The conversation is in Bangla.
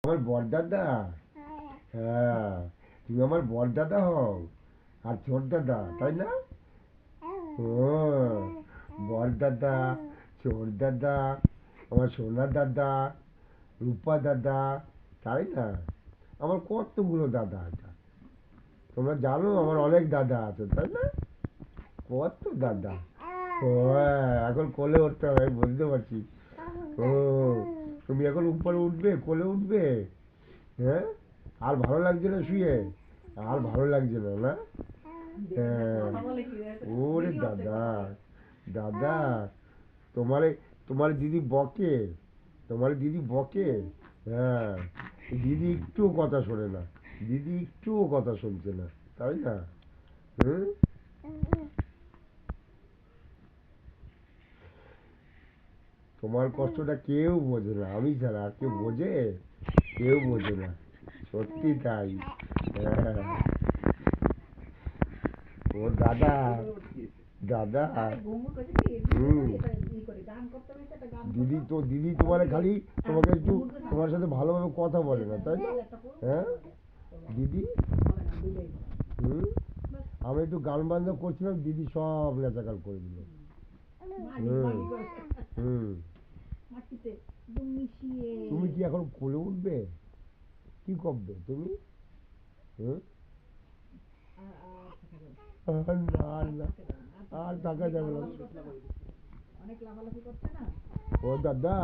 আমার বড়দাদা? হ্যাঁ, তুমি আমার বড়দাদা হও আর ছোট দাদা, তাই না? ও, বড়দাদা, ছোট দাদা, আমার সোনা দাদা, রূপা দাদা, তাই না? আমার কতগুলো দাদা আছে। তোমরা জানো আমার অনেক দাদা আছে, তাই না? কত দাদা! ও হ্যাঁ, এখন কোলে উঠতে হবে, আমি বুঝতে পারছি। ও, তুমি এখন উপরে উঠবে, কোলে উঠবে? হ্যাঁ, আর ভালো লাগছে না শুয়ে? আর ভালো লাগছে না, না? হ্যাঁ। ওরে দাদা, দাদা, তোমারে তোমার দিদি বকে, তোমার দিদি বকে। হ্যাঁ, দিদি একটুও কথা শোনে না, দিদি একটুও কথা শুনছে না, তাই না? হুম। তোমার কষ্টটা কেউ বোঝে না, আমি ছাড়া আর কেউ বোঝে? কেউ বোঝে না, সত্যি তাই। হ্যাঁ। ও দাদা, দাদা, হুম, দিদি তো দিদি তোমার খালি তোমাকে একটু তোমার সাথে ভালোভাবে কথা বলে না, তাই না? হ্যাঁ দিদি। হুম। আমি একটু গান বাজনা করছিলাম, দিদি সব নেচাকাল করে দিল। হুম। হুম। তুমি কি এখন কোলে উঠবে? কি করবে তুমি? হুম। আর না, আর না, আর থাকা যাবে না। ও দাদা,